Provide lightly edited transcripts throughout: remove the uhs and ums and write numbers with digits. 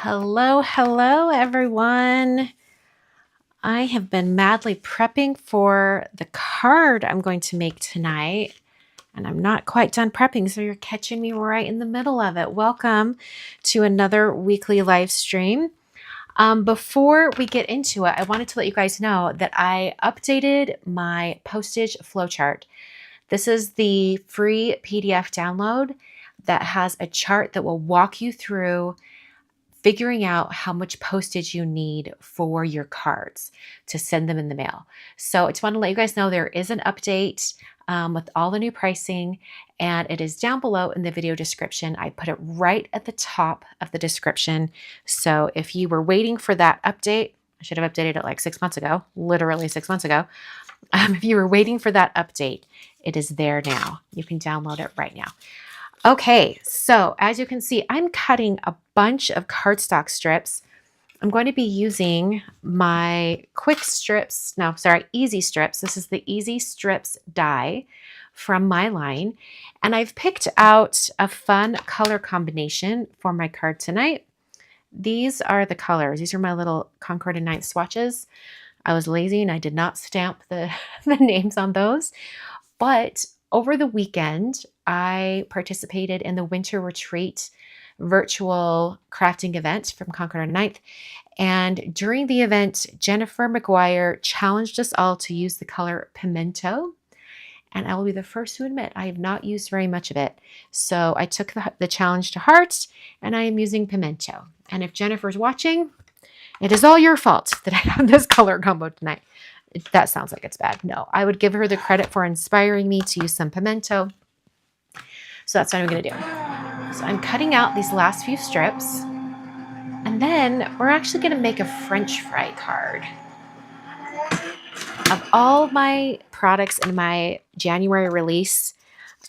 Hello, hello, everyone. I have been madly prepping for the card I'm going to make tonight, and I'm not quite done prepping, so you're catching me right in the middle of it. Welcome to another weekly live stream. Before we get into it, I wanted to let you guys know that I updated my Postage Flow Chart. This is the free PDF download that has a chart that will walk you through figuring out how much postage you need for your cards to send them in the mail. So I just want to let you guys know there is an update with all the new pricing, and it is down below in the video description. I put it right at the top of the description. So if you were waiting for that update, I should have updated it like 6 months ago, literally 6 months ago. If you were waiting for that update, it is there now. You can download it right now. Okay, so as you can see, I'm cutting a bunch of cardstock strips. I'm going to be using my easy strips. This is the easy strips die from my line. And I've picked out a fun color combination for my card tonight. These are the colors. These are my little Concord and Ninth swatches. I was lazy and I did not stamp the names on those. But over the weekend, I participated in the Winter Retreat virtual crafting event from Concord and Ninth. And during the event, Jennifer McGuire challenged us all to use the color Pimento. And I will be the first to admit I have not used very much of it. So I took the challenge to heart, and I am using Pimento. And if Jennifer's watching, it is all your fault that I have this color combo tonight. That sounds like it's bad. No, I would give her the credit for inspiring me to use some Pimento. So that's what I'm going to do. So I'm cutting out these last few strips, and then we're actually going to make a French fry card. Of all my products in my January release,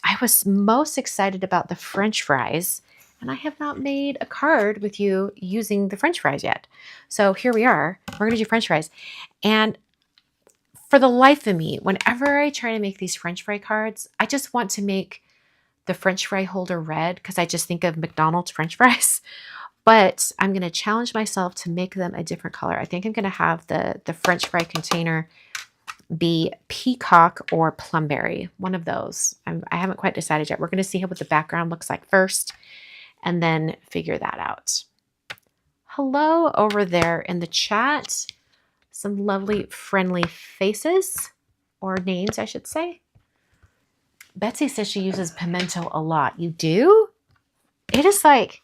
I was most excited about the French fries, and I have not made a card with you using the French fries yet. So here we are. We're going to do French fries. And for the life of me, whenever I try to make these French fry cards, I just want to make the French fry holder red because I just think of McDonald's French fries. But I'm going to challenge myself to make them a different color. I think I'm going to have the French fry container be Peacock or Plumberry, one of those. I haven't quite decided yet. We're going to see what the background looks like first and then figure that out. Hello over there in the chat. Some lovely friendly faces, or names I should say. Betsy says she uses Pimento a lot. You do? It is like,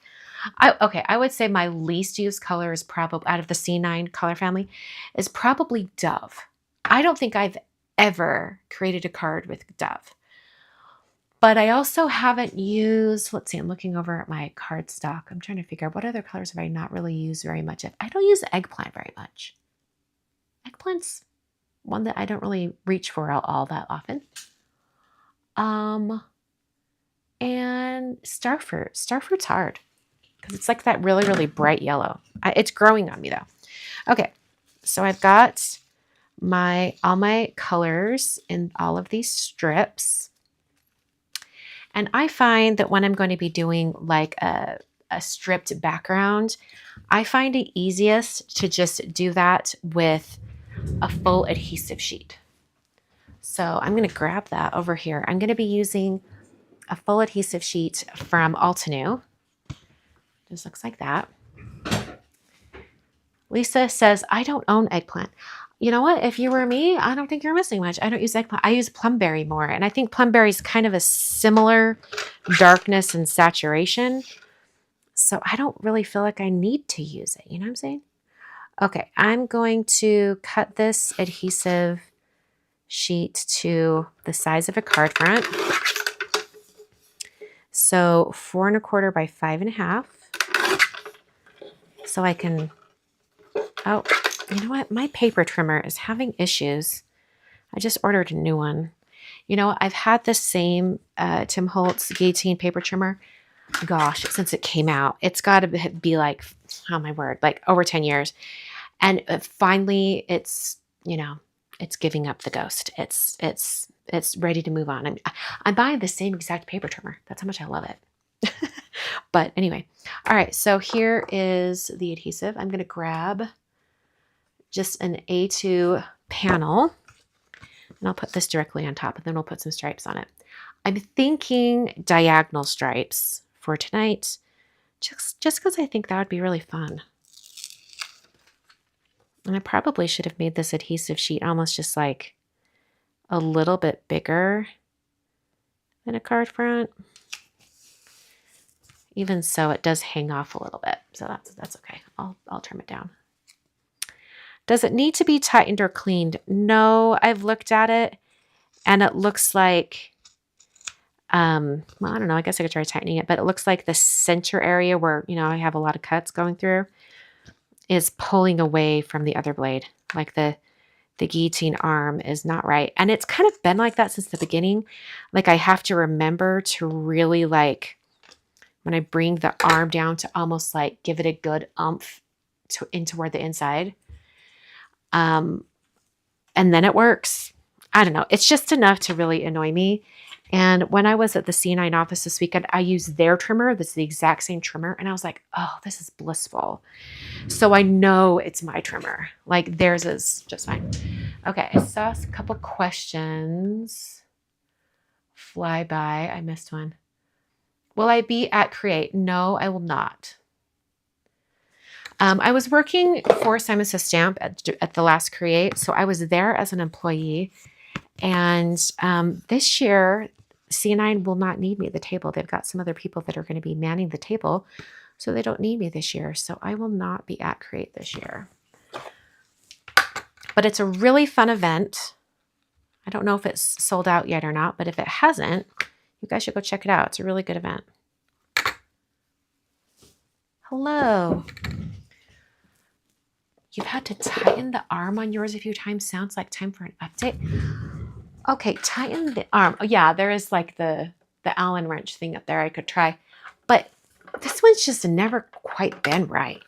I would say my least used color is probably, out of the C9 color family, is probably Dove. I don't think I've ever created a card with Dove. But I also haven't used, let's see, I'm looking over at my cardstock. I'm trying to figure out what other colors have I not really used very much of. I don't use eggplant very much. Eggplant's one that I don't really reach for all that often. And starfruit. Starfruit's hard because it's like that really, really bright yellow. It's growing on me though. Okay, so I've got all my colors in all of these strips. And I find that when I'm going to be doing like a stripped background, I find it easiest to just do that with a full adhesive sheet. So I'm going to grab that over here. I'm going to be using a full adhesive sheet from Altenew. Just looks like that. Lisa says, I don't own eggplant. You know what? If you were me, I don't think you're missing much. I don't use eggplant. I use Plumberry more. And I think Plumberry is kind of a similar darkness and saturation. So I don't really feel like I need to use it. You know what I'm saying? Okay, I'm going to cut this adhesive sheet to the size of a card front. So 4 1/4 by 5 1/2. So I can, oh, you know what? My paper trimmer is having issues. I just ordered a new one. You know, I've had the same Tim Holtz guillotine paper trimmer, gosh, since it came out. It's got to be like, oh my word, like over 10 years. And finally, it's, you know, it's giving up the ghost. It's ready to move on. I'm buying the same exact paper trimmer. That's how much I love it. But anyway, all right, so here is the adhesive. I'm going to grab just an A2 panel, and I'll put this directly on top, and then we'll put some stripes on it. I'm thinking diagonal stripes for tonight, just because I think that would be really fun. And I probably should have made this adhesive sheet almost just like a little bit bigger than a card front. Even so, it does hang off a little bit, so that's okay. I'll trim it down. Does it need to be tightened or cleaned? No, I've looked at it, and it looks like, well, I don't know. I guess I could try tightening it, but it looks like the center area where, you know, I have a lot of cuts going through is pulling away from the other blade. Like the guillotine arm is not right. And it's kind of been like that since the beginning. Like I have to remember to really like, when I bring the arm down, to almost like give it a good umph in toward the inside. And then it works. I don't know. It's just enough to really annoy me. And when I was at the C9 office this weekend, I used their trimmer. That's the exact same trimmer. And I was like, oh, this is blissful. So I know it's my trimmer. Like theirs is just fine. Okay, so a couple questions. Fly by. I missed one. Will I be at Create? No, I will not. I was working for Simon Says Stamp at the last Create, so I was there as an employee. And this year, C9 will not need me at the table. They've got some other people that are going to be manning the table, so they don't need me this year. So I will not be at Create this year. But it's a really fun event. I don't know if it's sold out yet or not, but if it hasn't, you guys should go check it out. It's a really good event. Hello. You've had to tighten the arm on yours a few times. Sounds like time for an update. Okay, tighten the arm. Oh, yeah, there is like the Allen wrench thing up there I could try. But this one's just never quite been right.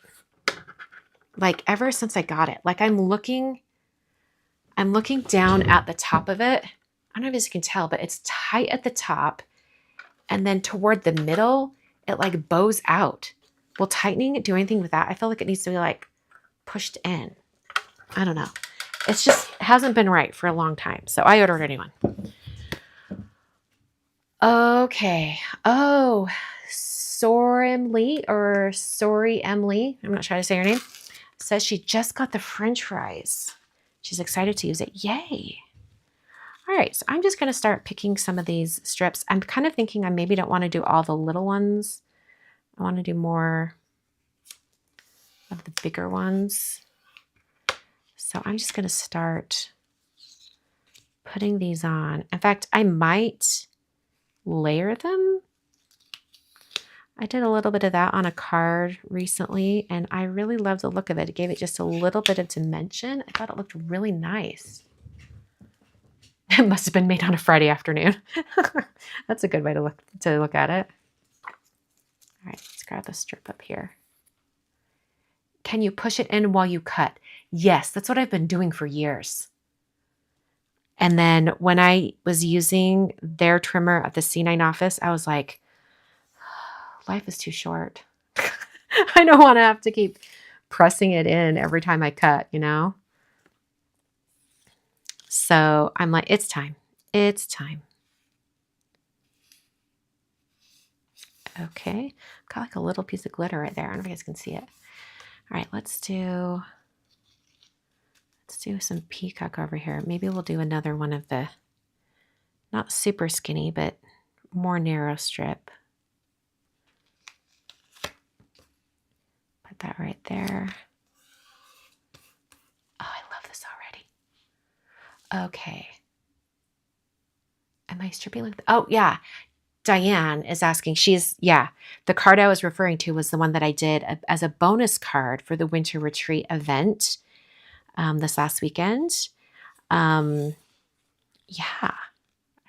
Like ever since I got it. Like I'm looking down at the top of it. I don't know if you can tell, but it's tight at the top. And then toward the middle, it like bows out. Will tightening do anything with that? I feel like it needs to be like pushed in. I don't know. It's just hasn't been right for a long time. So I ordered a new one. Okay. Oh, Sorry Emily. I'm not sure how to say her name. Says she just got the French fries. She's excited to use it. Yay. All right. So I'm just going to start picking some of these strips. I'm kind of thinking I maybe don't want to do all the little ones. I want to do more of the bigger ones. So I'm just going to start putting these on. In fact, I might layer them. I did a little bit of that on a card recently, and I really loved the look of it. It gave it just a little bit of dimension. I thought it looked really nice. It must have been made on a Friday afternoon. That's a good way to look at it. All right, let's grab the strip up here. Can you push it in while you cut? Yes, that's what I've been doing for years. And then when I was using their trimmer at the C9 office, I was like, life is too short. I don't want to have to keep pressing it in every time I cut, you know? So I'm like, it's time. It's time. Okay. Got like a little piece of glitter right there. I don't know if you guys can see it. All right, let's do some Peacock over here. Maybe we'll do another one of the, not super skinny, but more narrow strip. Put that right there. Oh, I love this already. Okay. Am I stripping like that? Oh, yeah. Diane is asking. The card I was referring to was the one that I did as a bonus card for the Winter Retreat event this last weekend. I've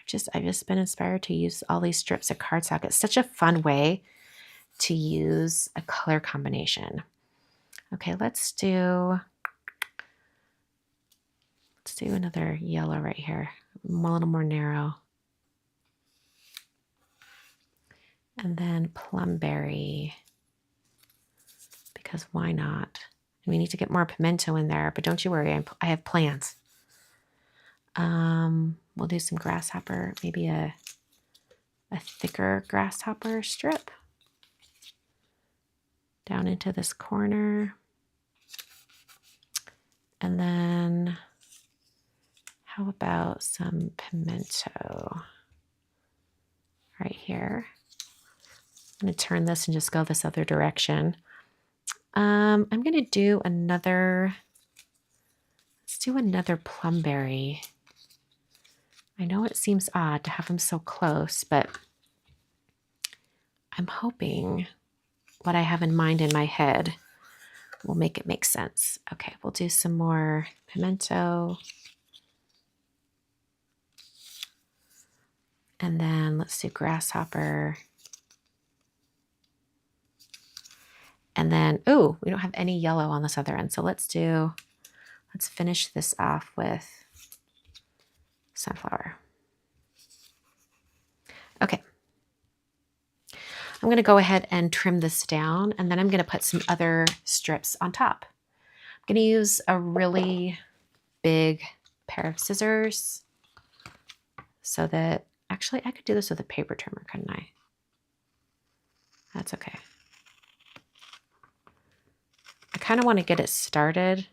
just been inspired to use all these strips of cardstock. It's such a fun way to use a color combination. Okay, let's do another yellow right here, a little more narrow. And then Plumberry, because why not? And we need to get more Pimento in there, but don't you worry, I have plans. We'll do some Grasshopper, maybe a thicker Grasshopper strip down into this corner. And then how about some Pimento right here? I'm going to turn this and just go this other direction. I'm going to do another, let's do another Plumberry. I know it seems odd to have them so close, but I'm hoping what I have in mind in my head will make it make sense. Okay, we'll do some more Pimento. And then let's do Grasshopper. And then, ooh, we don't have any yellow on this other end. So let's finish this off with Sunflower. Okay. I'm going to go ahead and trim this down, and then I'm going to put some other strips on top. I'm going to use a really big pair of scissors so that, actually, I could do this with a paper trimmer, couldn't I? That's okay. I kind of want to get it started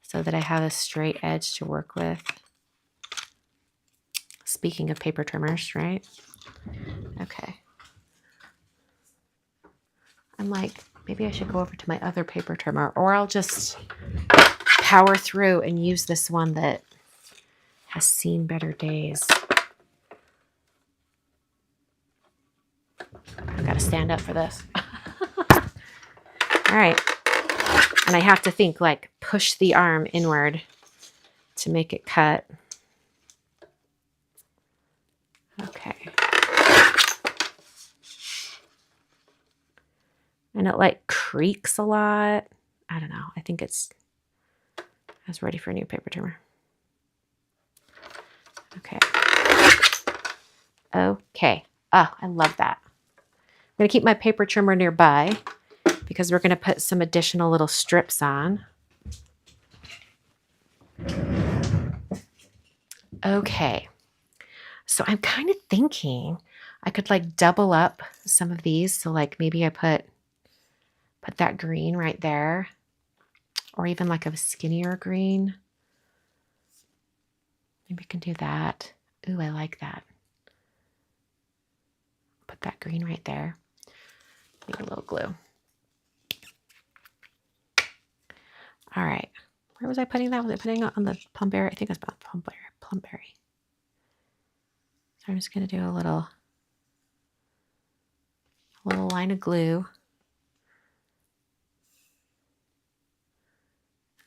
so that I have a straight edge to work with. Speaking of paper trimmers, right? Okay. I'm like, maybe I should go over to my other paper trimmer, or I'll just power through and use this one that has seen better days. I've got to stand up for this. All right. And I have to think, like, push the arm inward to make it cut. Okay. And it like creaks a lot. I don't know. I think I was ready for a new paper trimmer. Okay. Okay. Oh, I love that. I'm going to keep my paper trimmer nearby because we're going to put some additional little strips on. Okay. So I'm kind of thinking I could like double up some of these. So like maybe I put that green right there, or even like a skinnier green. Maybe I can do that. Ooh, I like that. Put that green right there. Need a little glue. All right. Where was I putting that? Was I putting it on the Plumberry? I think it was about Plumberry. So I'm just going to do a little line of glue.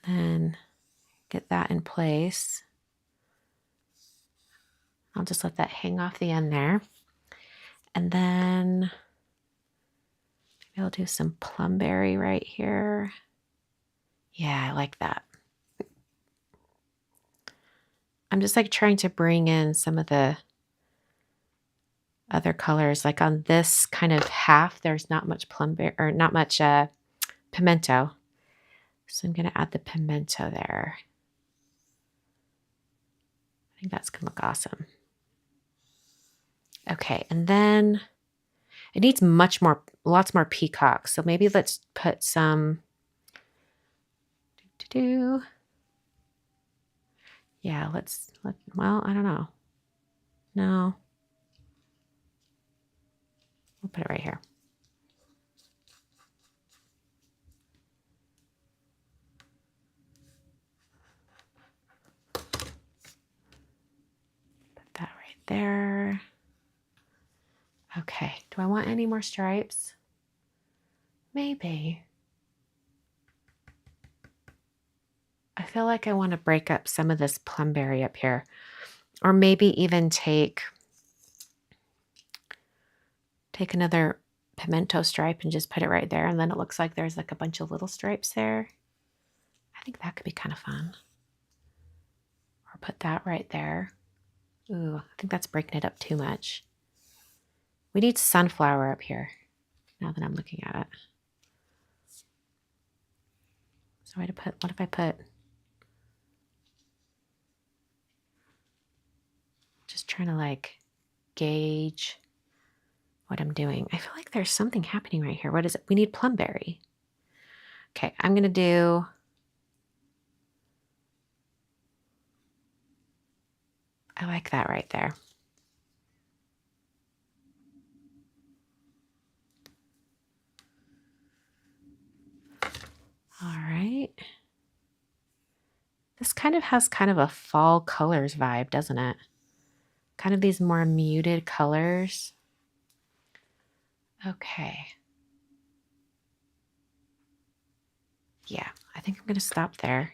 Then get that in place. I'll just let that hang off the end there. And then maybe I'll do some Plumberry right here. Yeah, I like that. I'm just like trying to bring in some of the other colors. Like on this kind of half, there's not much Plumberry, or not much Pimento. So I'm going to add the Pimento there. I think that's going to look awesome. Okay, and then it needs lots more Peacock. So maybe let's put some, yeah, well, I don't know. No. We'll put it right here. Put that right there. Okay, do I want any more stripes? Maybe. I feel like I want to break up some of this Plumberry up here. Or maybe even take another Pimento stripe and just put it right there. And then it looks like there's like a bunch of little stripes there. I think that could be kind of fun. Or put that right there. Ooh, I think that's breaking it up too much. We need sunflower up here, now that I'm looking at it. So what if I put, just trying to like gauge what I'm doing. I feel like there's something happening right here. What is it? We need Plumberry. Okay, I'm going to do, I like that right there. All right. This kind of has kind of a fall colors vibe, doesn't it? Kind of these more muted colors. Okay. Yeah, I think I'm going to stop there.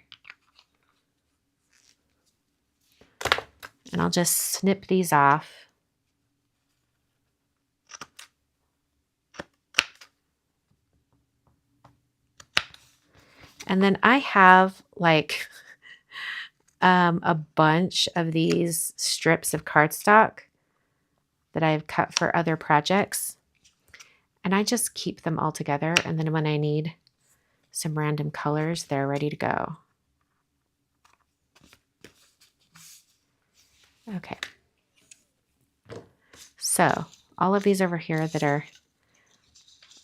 And I'll just snip these off. And then I have like a bunch of these strips of cardstock that I've cut for other projects. And I just keep them all together. And then when I need some random colors, they're ready to go. Okay. So all of these over here that are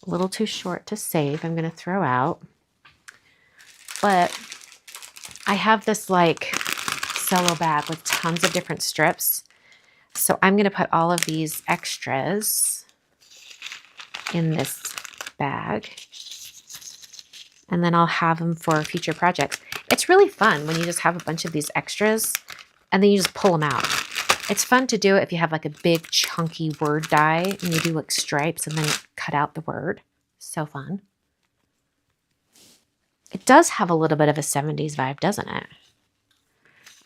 a little too short to save, I'm going to throw out. But I have this like cello bag with tons of different strips. So I'm going to put all of these extras in this bag. And then I'll have them for future projects. It's really fun when you just have a bunch of these extras and then you just pull them out. It's fun to do it if you have like a big chunky word die and you do like stripes and then cut out the word. So fun. It does have a little bit of a 70s vibe, doesn't it?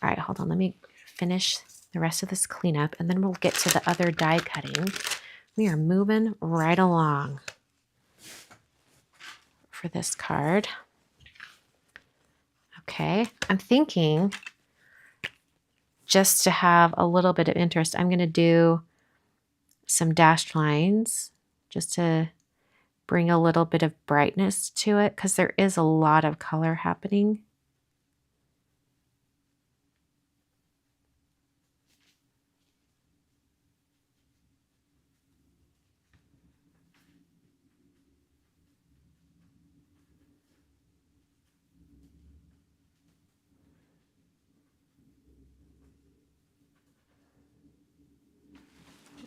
All right, hold on. Let me finish the rest of this cleanup and then we'll get to the other die cutting. We are moving right along for this card. Okay, I'm thinking just to have a little bit of interest, I'm going to do some dashed lines just to bring a little bit of brightness to it because there is a lot of color happening.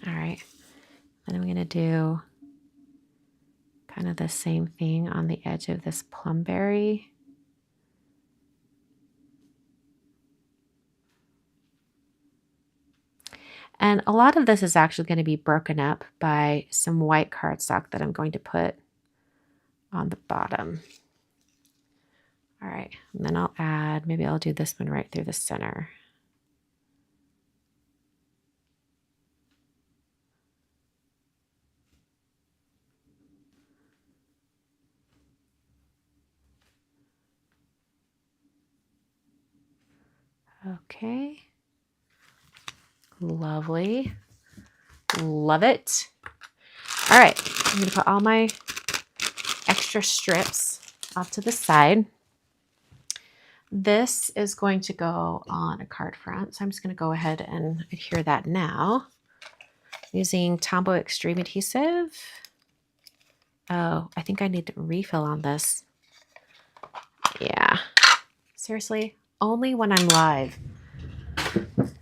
All right, then I'm going to do kind of the same thing on the edge of this Plumberry. And a lot of this is actually going to be broken up by some white cardstock that I'm going to put on the bottom. All right, and then I'll add, maybe I'll do this one right through the center. Okay. Lovely. Love it. All right, I'm going to put all my extra strips off to the side. This is going to go on a card front, so I'm just going to go ahead and adhere that now using Tombow Extreme Adhesive. Oh, I think I need to refill on this. Yeah. Seriously, only when I'm live.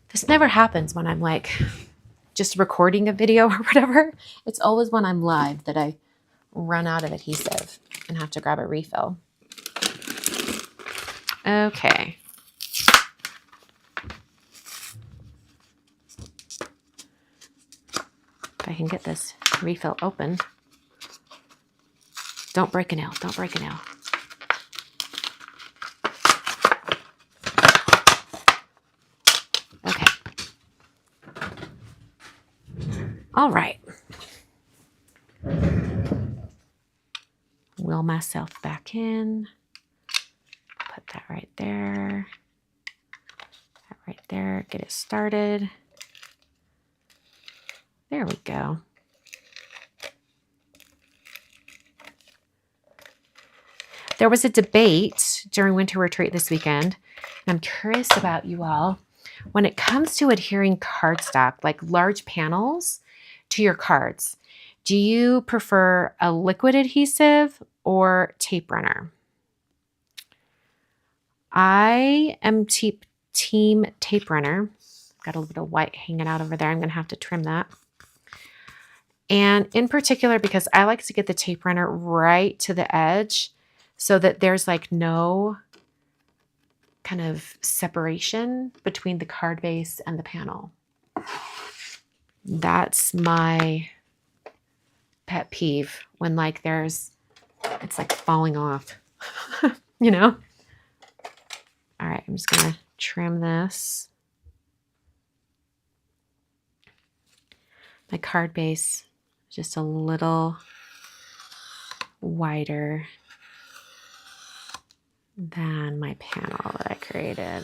This never happens when I'm like just recording a video or whatever. It's always when I'm live that I run out of adhesive and have to grab a refill. Okay. If I can get this refill open. Don't break a nail. Don't break a nail. Okay. All right. Wheel myself back in. Put that right there. That right there. Get it started. There we go. There was a debate during winter retreat this weekend, and I'm curious about you all. When it comes to adhering cardstock, like large panels to your cards, do you prefer a liquid adhesive or tape runner? I am team tape runner. Got a little bit of white hanging out over there. I'm going to have to trim that. And in particular, because I like to get the tape runner right to the edge so that there's like no kind of separation between the card base and the panel. That's my pet peeve when like it's like falling off, you know? All right, I'm just going to trim this. My card base just a little wider than my panel that I created.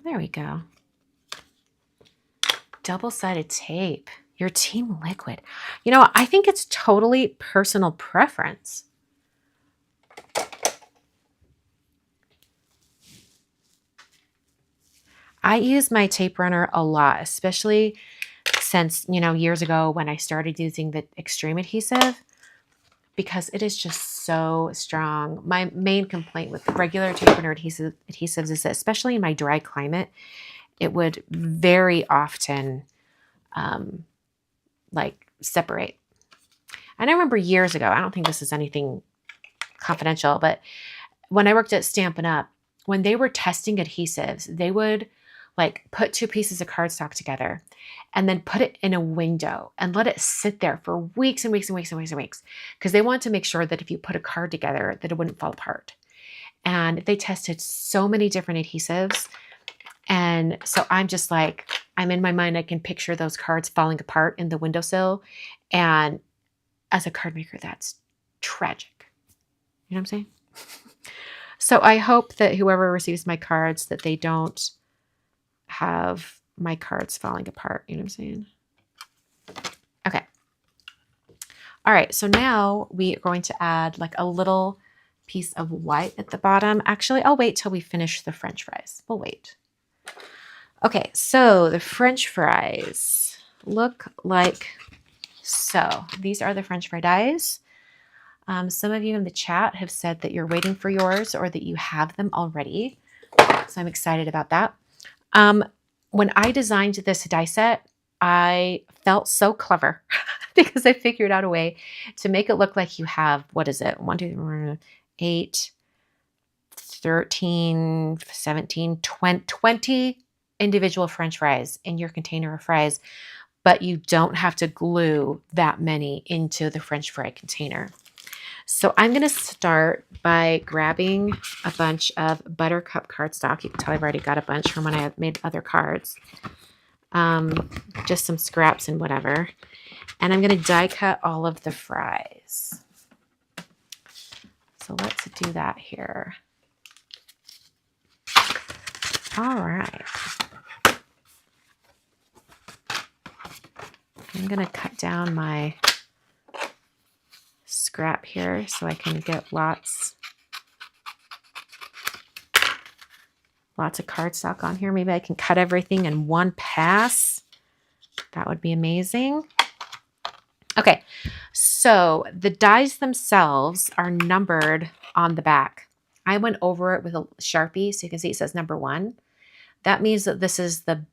There we go. Double-sided tape. Your team liquid. You know, I think it's totally personal preference. I use my tape runner a lot, especially since, you know, years ago when I started using the extreme adhesive, because it is just so strong. My main complaint with the regular tape runner adhesives is that, especially in my dry climate, it would very often like separate. And I remember years ago, I don't think this is anything confidential, but when I worked at Stampin' Up, when they were testing adhesives, they would like put two pieces of cardstock together and then put it in a window and let it sit there for weeks and weeks and weeks and weeks and weeks, because they wanted to make sure that if you put a card together that it wouldn't fall apart. And they tested so many different adhesives. And so I'm just like, I'm in my mind, I can picture those cards falling apart in the windowsill. And as a card maker, that's tragic. You know what I'm saying? So I hope that whoever receives my cards, that they don't have my cards falling apart. You know what I'm saying? Okay. All right. So now we are going to add like a little piece of white at the bottom. Actually, I'll wait till we finish the French fries. We'll wait. Okay. So the French fries look like so. These are the French fry dies. Some of you in the chat have said that you're waiting for yours or that you have them already. So I'm excited about that. When I designed this die set, I felt so clever because I figured out a way to make it look like you have, what is it? 1, 2, 3, 8, 13, 17, 20 individual French fries in your container of fries, but you don't have to glue that many into the French fry container. So I'm going to start by grabbing a bunch of Buttercup cardstock. You can tell I've already got a bunch from when I made other cards. Just some scraps and whatever. And I'm going to die cut all of the fries. So let's do that here. All right. I'm going to cut down my scrap here so I can get lots of cardstock on here. Maybe I can cut everything in one pass. That would be amazing. Okay, so the dies themselves are numbered on the back. I went over it with a Sharpie so you can see it says number 1. That means that this is the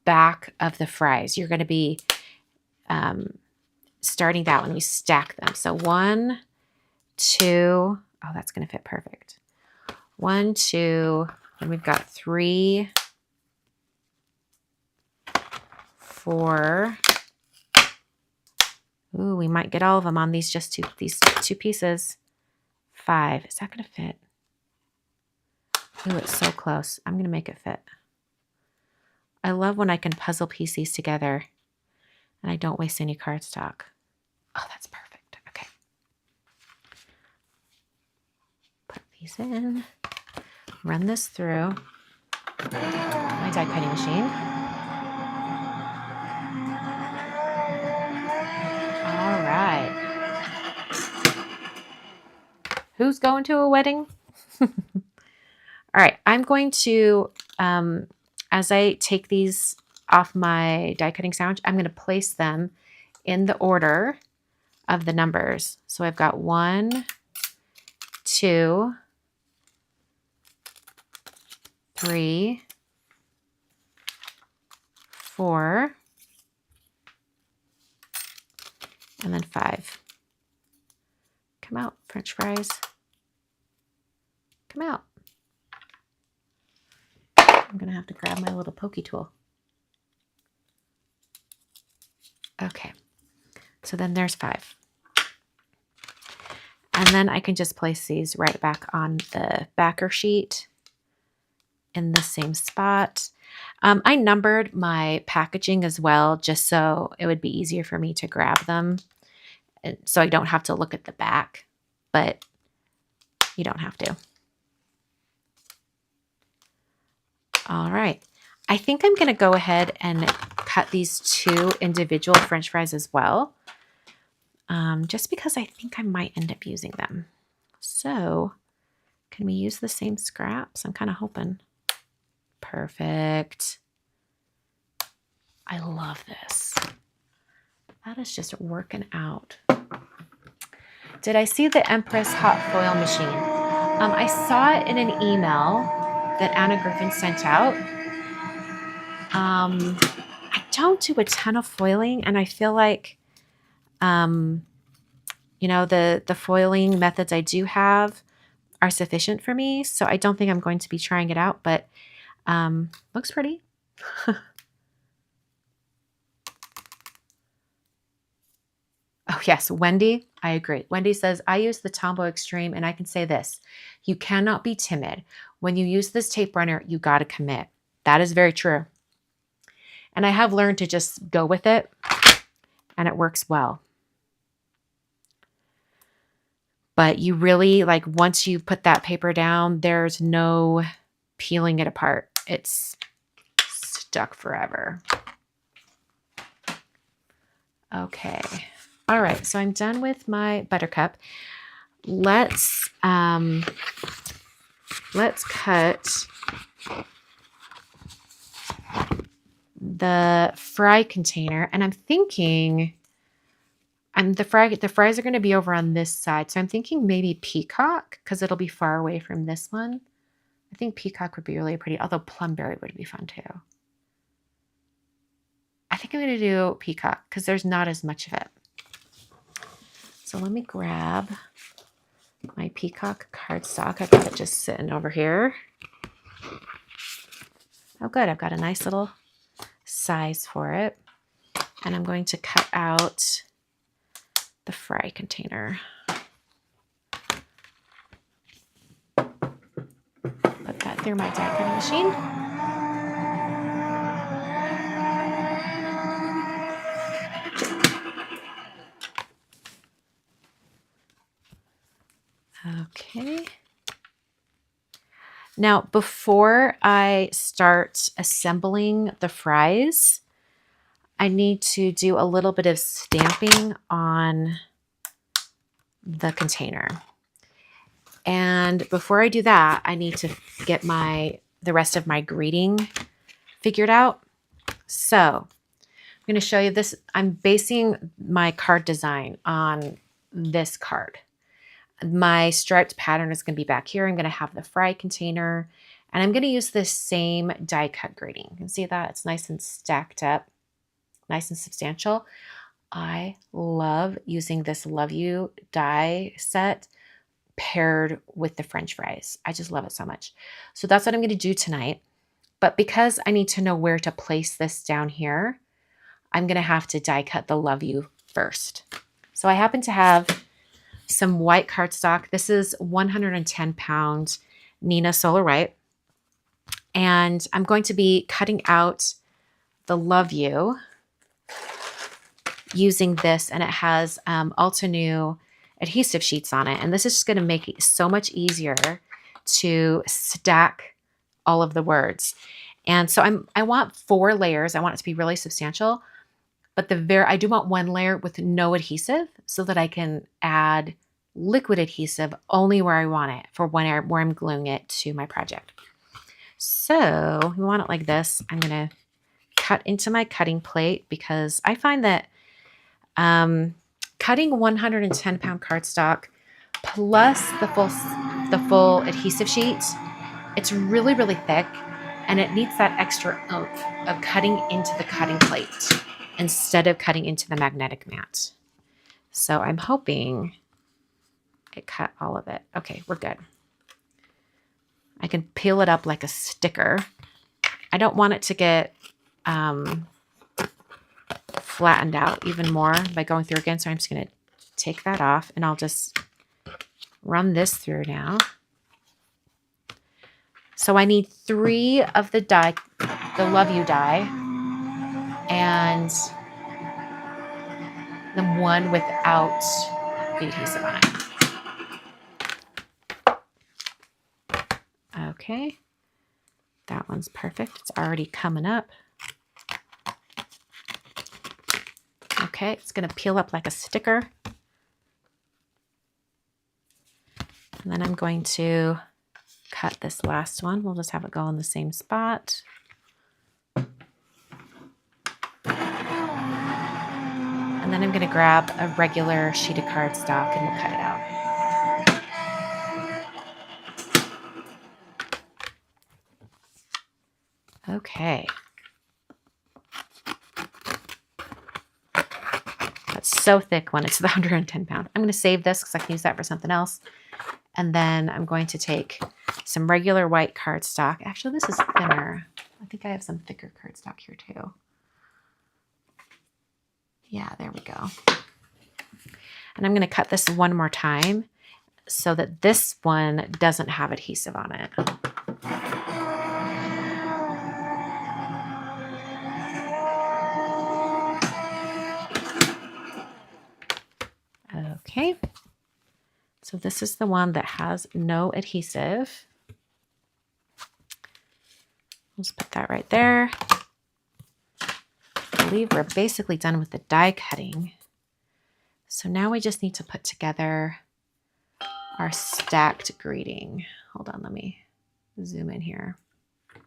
back of the fries. You're going to be starting that when we stack them. So 1, 2, oh, that's going to fit perfect. 1, 2, and we've got 3, 4. Ooh, we might get all of them on these these two pieces. 5. Is that going to fit? Ooh, it's so close. I'm going to make it fit. I love when I can puzzle piece these together and I don't waste any cardstock. Oh, that's perfect. Okay. Put these in. Run this through my die cutting machine. Who's going to a wedding? All right, I'm going to, as I take these off my die cutting sandwich, I'm going to place them in the order of the numbers. So I've got 1, 2, 3, 4, and then 5. Come out, French fries. Come out. I'm going to have to grab my little pokey tool. Okay, so then there's 5. And then I can just place these right back on the backer sheet in the same spot. I numbered my packaging as well, just so it would be easier for me to grab them. And so I don't have to look at the back, but you don't have to. All right. I think I'm going to go ahead and cut these 2 individual French fries as well, just because I think I might end up using them. So can we use the same scraps? I'm kind of hoping. Perfect. I love this. That is just working out. Did I see the Empress hot foil machine? I saw it in an email that Anna Griffin sent out. I don't do a ton of foiling, and I feel like, you know, the foiling methods I do have are sufficient for me. So I don't think I'm going to be trying it out, but looks pretty. Oh, yes, Wendy, I agree. Wendy says, I use the Tombow Extreme, and I can say this. You cannot be timid. When you use this tape runner, you got to commit. That is very true. And I have learned to just go with it, and it works well. But you really, like, once you put that paper down, there's no peeling it apart. It's stuck forever. Okay. All right, so I'm done with my Buttercup. Let's cut the fry container, and I'm thinking, the fries are going to be over on this side, so I'm thinking maybe Peacock, because it'll be far away from this one. I think Peacock would be really pretty, although Plumberry would be fun too. I think I'm going to do Peacock because there's not as much of it. So let me grab my Peacock cardstock. I've got it just sitting over here. Oh, good. I've got a nice little size for it. And I'm going to cut out the fry container. Put that through my die cutting machine. Okay. Now, before I start assembling the fries, I need to do a little bit of stamping on the container. And before I do that, I need to get the rest of my greeting figured out. So I'm going to show you this. I'm basing my card design on this card. My striped pattern is going to be back here. I'm going to have the fry container, and I'm going to use this same die cut grading. You can see that it's nice and stacked up, nice and substantial. I love using this Love You die set paired with the French fries. I just love it so much. So that's what I'm going to do tonight. But because I need to know where to place this down here, I'm going to have to die cut the Love You first. So I happen to have some white cardstock. This is 110 pound Neenah Solar White. And I'm going to be cutting out the Love You using this, and it has Altenew adhesive sheets on it. And this is just going to make it so much easier to stack all of the words. And so I want 4 layers. I want it to be really substantial. But I do want one layer with no adhesive so that I can add liquid adhesive only where I want it for where I'm gluing it to my project. So we want it like this. I'm going to cut into my cutting plate because I find that cutting 110-pound cardstock plus the full adhesive sheet, it's really, really thick, and it needs that extra oomph of cutting into the cutting plate instead of cutting into the magnetic mat. So I'm hoping it cut all of it. Okay, we're good. I can peel it up like a sticker. I don't want it to get flattened out even more by going through again, so I'm just going to take that off, and I'll just run this through now. So I need 3 of the die, the Love You die, and the one without the adhesive on it. Okay, that one's perfect. It's already coming up. Okay, it's going to peel up like a sticker. And then I'm going to cut this last one. We'll just have it go in the same spot. And then I'm going to grab a regular sheet of cardstock and we'll cut it out. Okay. That's so thick when it's the 110 pound. I'm going to save this because I can use that for something else. And then I'm going to take some regular white cardstock. Actually, this is thinner. I think I have some thicker cardstock here too. Yeah, there we go. And I'm going to cut this one more time so that this one doesn't have adhesive on it. Okay. So this is the one that has no adhesive. Let's put that right there. I believe we're basically done with the die cutting. So now we just need to put together our stacked greeting. Hold on, let me zoom in here. I'm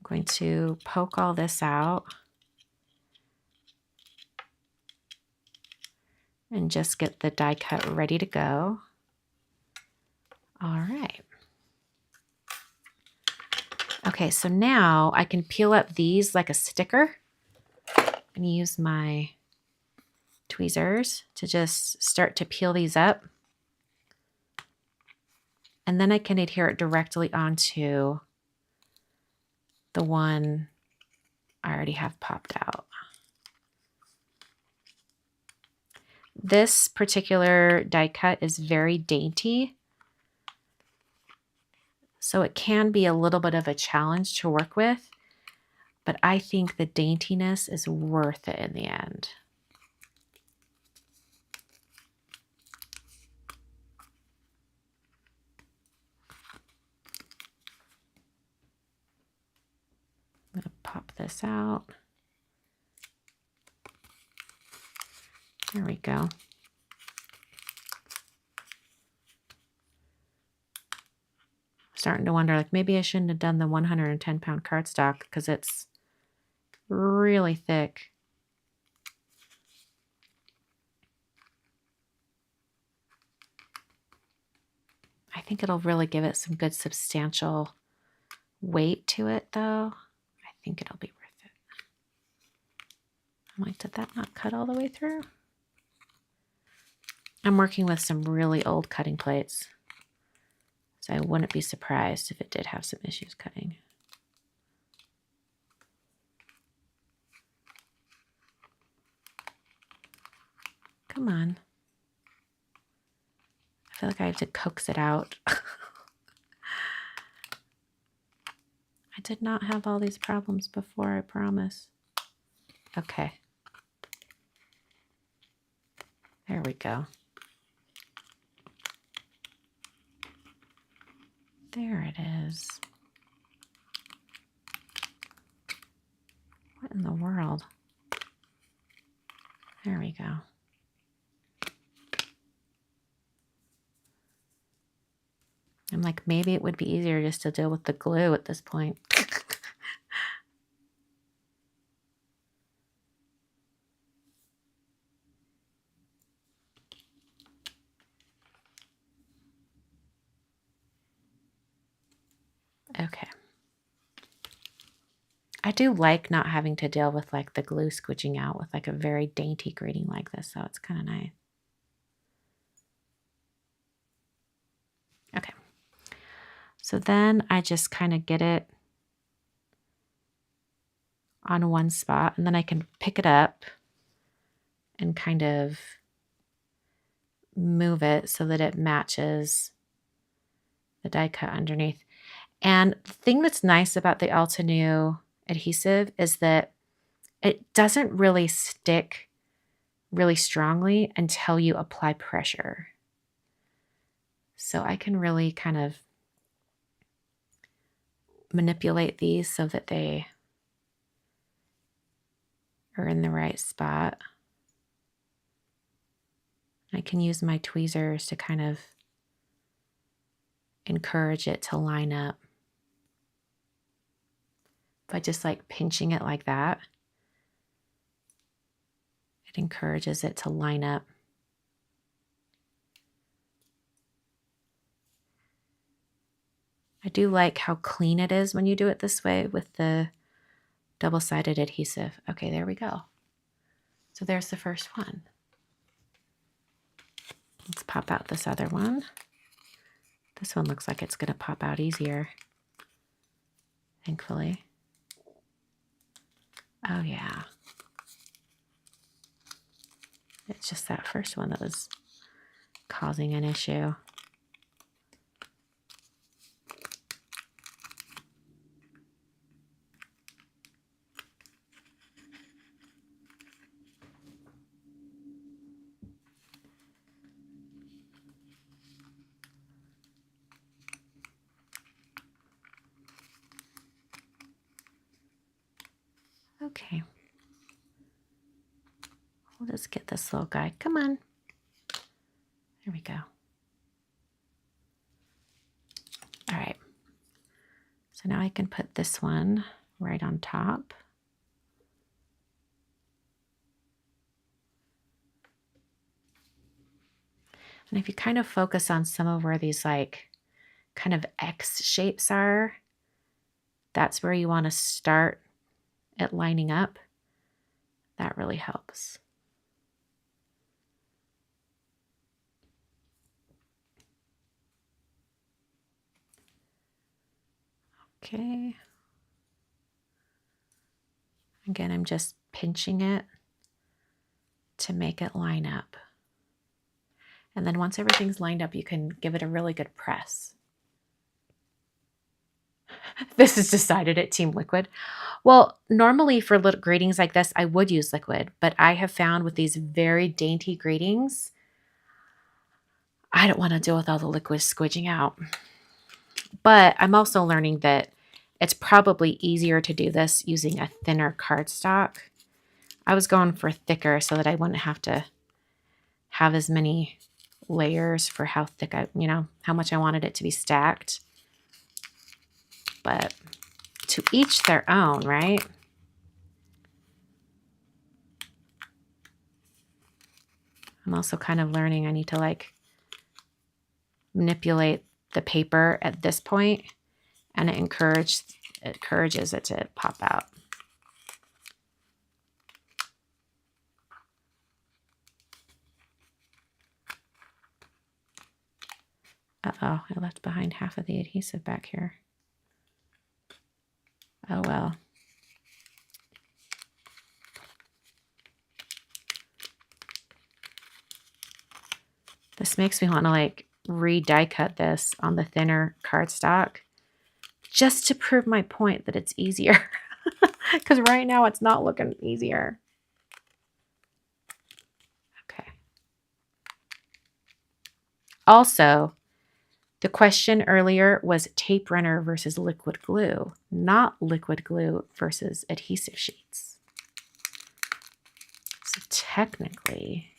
going to poke all this out and just get the die cut ready to go. All right. Okay, so now I can peel up these like a sticker and use my tweezers to just start to peel these up. And then I can adhere it directly onto the one I already have popped out. This particular die cut is very dainty, so it can be a little bit of a challenge to work with, but I think the daintiness is worth it in the end. I'm going to pop this out. There we go. Starting to wonder, like, maybe I shouldn't have done the 110-pound cardstock because it's really thick. I think it'll really give it some good substantial weight to it, though. I think it'll be worth it. I'm like, did that not cut all the way through? I'm working with some really old cutting plates, so I wouldn't be surprised if it did have some issues cutting. Come on. I feel like I have to coax it out. I did not have all these problems before, I promise. Okay. There we go. There it is. What in the world? There we go. I'm like, maybe it would be easier just to deal with the glue at this point. Okay. I do like not having to deal with like the glue squidging out with like a very dainty grading like this, so it's kind of nice. Okay. So then I just kind of get it on one spot, and then I can pick it up and kind of move it so that it matches the die cut underneath. And the thing that's nice about the Altenew adhesive is that it doesn't really stick really strongly until you apply pressure. So I can really kind of manipulate these so that they are in the right spot. I can use my tweezers to kind of encourage it to line up. By just like pinching it like that, it encourages it to line up. I do like how clean it is when you do it this way with the double-sided adhesive. Okay, there we go. So there's the first one. Let's pop out this other one. This one looks like it's going to pop out easier, thankfully. Oh yeah. It's just that first one that was causing an issue. Okay. We'll just get this little guy. Come on. There we go. All right. So now I can put this one right on top. And if you kind of focus on some of where these like kind of X shapes are, that's where you want to start it lining up. That really helps. Okay. Again, I'm just pinching it to make it line up. And then once everything's lined up, you can give it a really good press. This is decided at Team Liquid. Well, normally for little gratings like this, I would use liquid, but I have found with these very dainty gratings, I don't want to deal with all the liquid squidging out. But I'm also learning that it's probably easier to do this using a thinner cardstock. I was going for thicker so that I wouldn't have to have as many layers for how thick how much I wanted it to be stacked. But to each their own, right? I'm also kind of learning I need to like manipulate the paper at this point, and it encourages it to pop out. Uh-oh, I left behind half of the adhesive back here. Oh well. This makes me want to like re-die cut this on the thinner cardstock just to prove my point that it's easier. Because right now it's not looking easier. Okay. Also, the question earlier was tape runner versus liquid glue, not liquid glue versus adhesive sheets. So technically,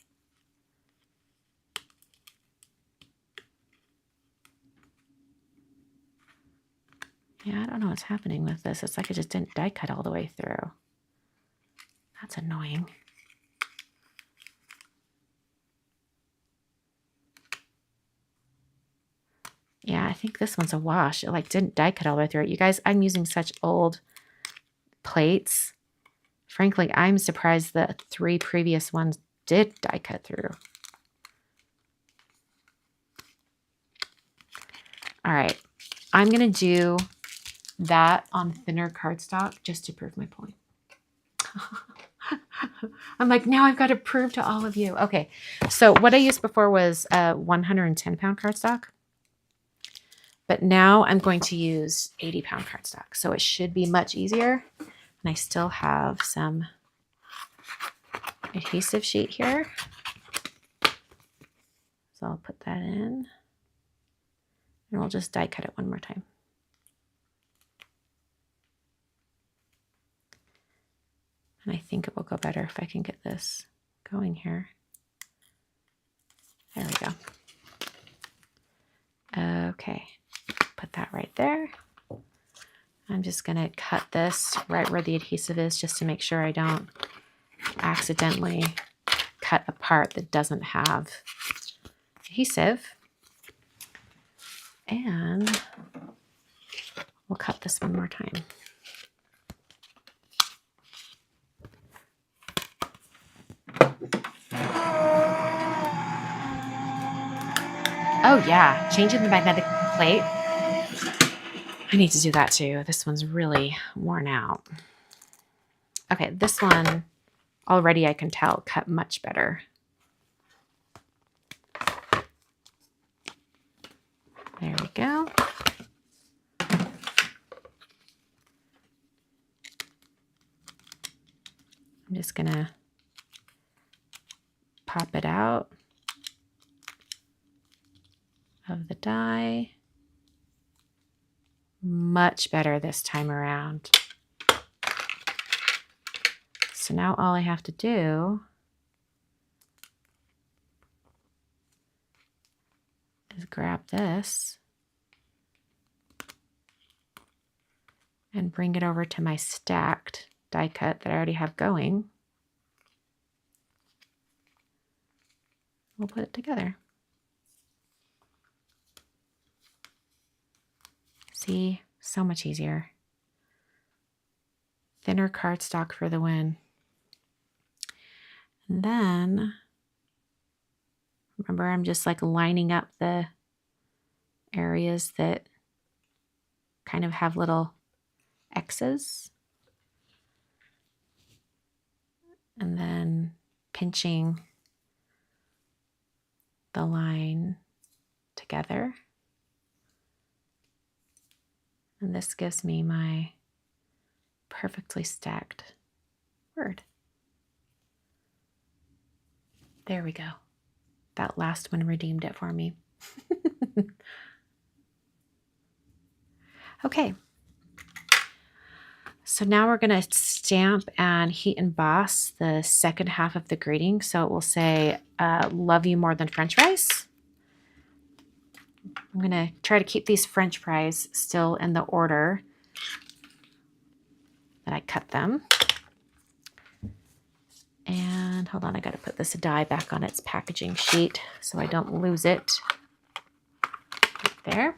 Yeah, I don't know what's happening with this. It's like it just didn't die cut all the way through. That's annoying. Yeah, I think this one's a wash. It like didn't die cut all the way through it. You guys, I'm using such old plates. Frankly, I'm surprised the 3 previous ones did die cut through. All right, I'm gonna do that on thinner cardstock just to prove my point. I'm like, now I've got to prove to all of you. Okay, so what I used before was 110 pound cardstock. But now I'm going to use 80 pound cardstock. So it should be much easier. And I still have some adhesive sheet here. So I'll put that in. And we'll just die cut it one more time. And I think it will go better if I can get this going here. There we go. Okay, put that right there. I'm just going to cut this right where the adhesive is just to make sure I don't accidentally cut a part that doesn't have adhesive. And we'll cut this one more time. Oh yeah, changing the magnetic plate. I need to do that too. This one's really worn out. Okay, this one already I can tell cut much better. There we go. I'm just gonna pop it out of the die. Much better this time around. So now all I have to do is grab this and bring it over to my stacked die cut that I already have going. We'll put it together. See, so much easier. Thinner cardstock for the win. And then, remember, I'm just like lining up the areas that kind of have little X's. And then pinching the line together. And this gives me my perfectly stacked word. There we go. That last one redeemed it for me. Okay. So now we're going to stamp and heat emboss the second half of the greeting. So it will say, love you more than French fries. I'm going to try to keep these French fries still in the order that I cut them. And hold on, I got to put this die back on its packaging sheet so I don't lose it. Right there.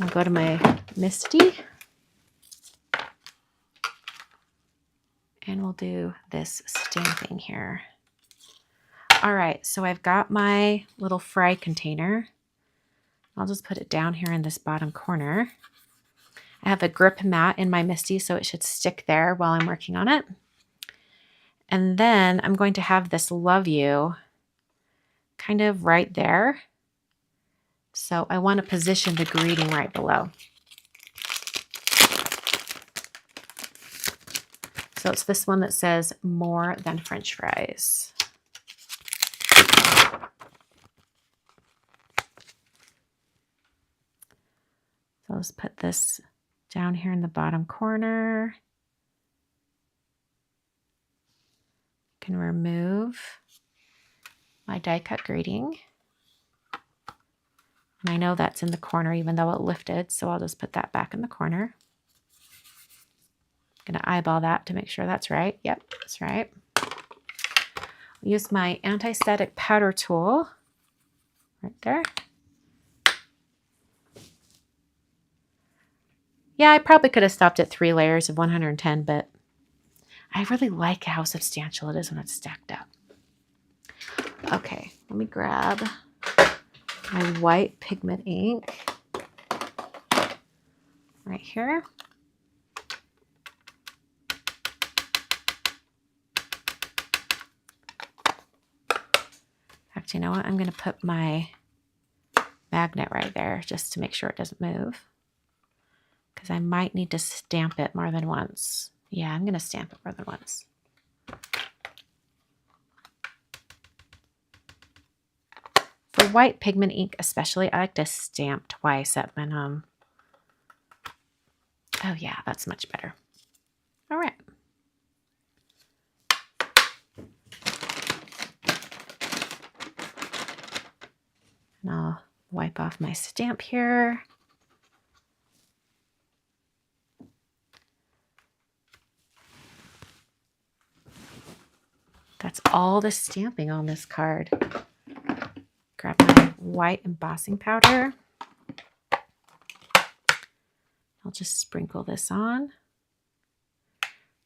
I'll go to my MISTI. And we'll do this stamping here. All right, so I've got my little fry container. I'll just put it down here in this bottom corner. I have a grip mat in my MISTI, so it should stick there while I'm working on it. And then I'm going to have this love you kind of right there. So I want to position the greeting right below. So it's this one that says more than French fries. So let's put this down here in the bottom corner. Can remove my die cut greeting. And I know that's in the corner even though it lifted, so I'll just put that back in the corner. I'm going to eyeball that to make sure that's right. Yep, that's right. I'll use my anti-static powder tool right there. Yeah, I probably could have stopped at 3 layers of 110, but I really like how substantial it is when it's stacked up. Okay, let me grab my white pigment ink right here. Actually, you know what? I'm going to put my magnet right there just to make sure it doesn't move, because I might need to stamp it more than once. Yeah, I'm going to stamp it more than once. For white pigment ink especially, I like to stamp twice at minimum. Oh yeah, that's much better. All right. And I'll wipe off my stamp here. That's all the stamping on this card. Grab my white embossing powder. I'll just sprinkle this on.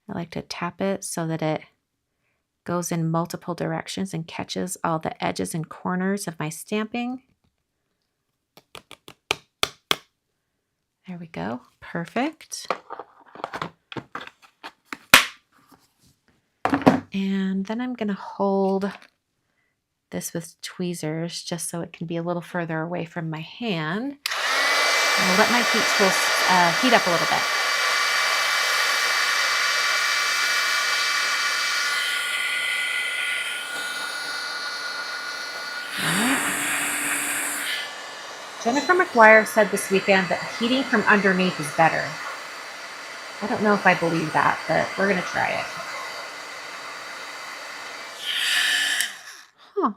I like to tap it so that it goes in multiple directions and catches all the edges and corners of my stamping. There we go. Perfect. And then I'm going to hold this with tweezers just so it can be a little further away from my hand. I'll let my heat tool heat up a little bit. Jennifer McGuire said this weekend that heating from underneath is better. I don't know if I believe that, but we're going to try it. Huh.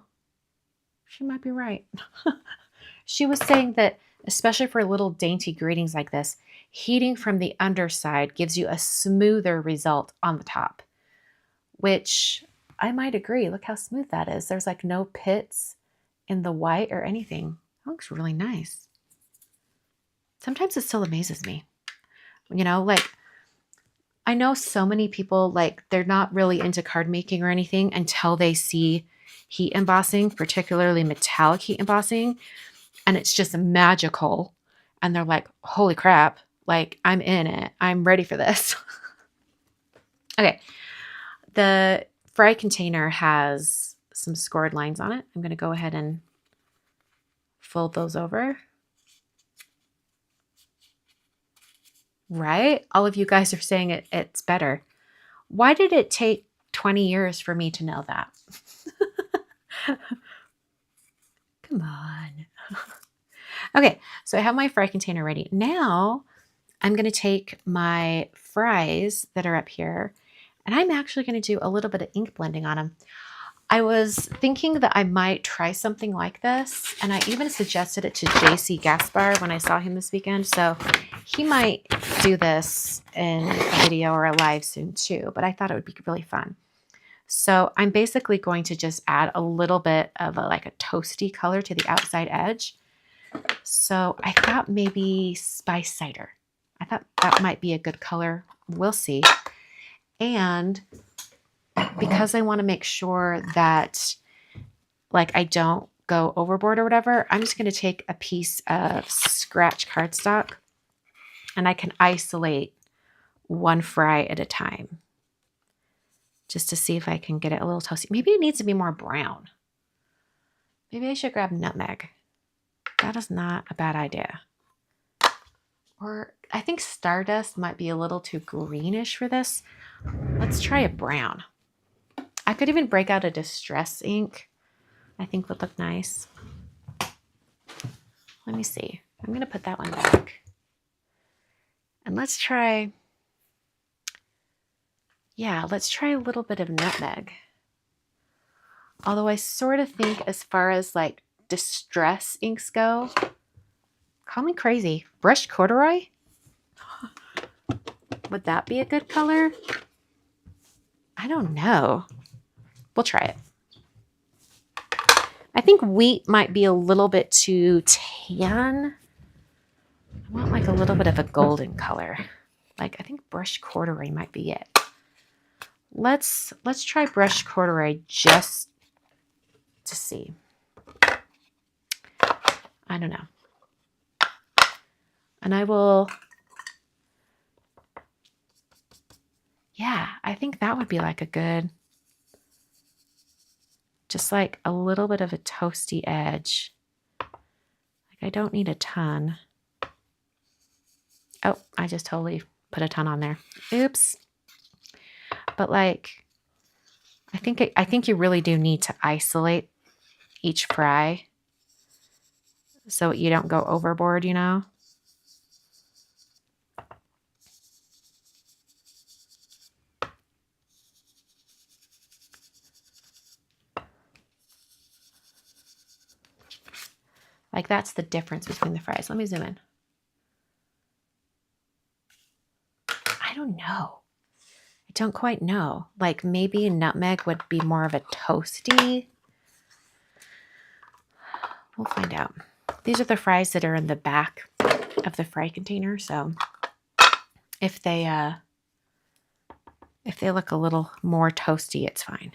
She might be right. She was saying that, especially for little dainty greetings like this, heating from the underside gives you a smoother result on the top, which I might agree. Look how smooth that is. There's like no pits in the white or anything. That looks really nice. Sometimes it still amazes me. You know, like, I know so many people, like, they're not really into card making or anything until they see heat embossing, particularly metallic heat embossing, and it's just magical. And they're like, holy crap, like, I'm in it. I'm ready for this. Okay. The fry container has some scored lines on it. I'm going to go ahead and fold those over. Right? All of you guys are saying it's better. Why did it take 20 years for me to know that? Come on. Okay, so I have my fry container ready. Now I'm going to take my fries that are up here, and I'm actually going to do a little bit of ink blending on them. I was thinking that I might try something like this, and I even suggested it to JC Gaspar when I saw him this weekend, so he might do this in a video or a live soon too, but I thought it would be really fun. So I'm basically going to just add a little bit of like a toasty color to the outside edge. So I thought maybe spice cider. I thought that might be a good color. We'll see. And because I want to make sure that, like, I don't go overboard or whatever, I'm just going to take a piece of scratch cardstock and I can isolate one fry at a time just to see if I can get it a little toasty. Maybe it needs to be more brown. Maybe I should grab nutmeg. That is not a bad idea. Or I think Stardust might be a little too greenish for this. Let's try a brown. I could even break out a distress ink. I think would look nice. Let me see. I'm going to put that one back. And let's try, yeah, let's try a little bit of nutmeg. Although I sort of think as far as like distress inks go, Call me crazy. Brushed corduroy? Would that be a good color? I don't know. We'll try it. I think wheat might be a little bit too tan. I want like a little bit of a golden color. Like I think brushed corduroy might be it. Let's try brushed corduroy just to see. I don't know. And I will, yeah, I think that would be like a good, just like a little bit of a toasty edge. Like I don't need a ton. Oh, I just totally put a ton on there. Oops. But like, I think you really do need to isolate each fry so you don't go overboard, you know? Like that's the difference between the fries. Let me zoom in. I don't know. I don't quite know. Like maybe nutmeg would be more of a toasty. We'll find out. These are the fries that are in the back of the fry container. So if they look a little more toasty, it's fine.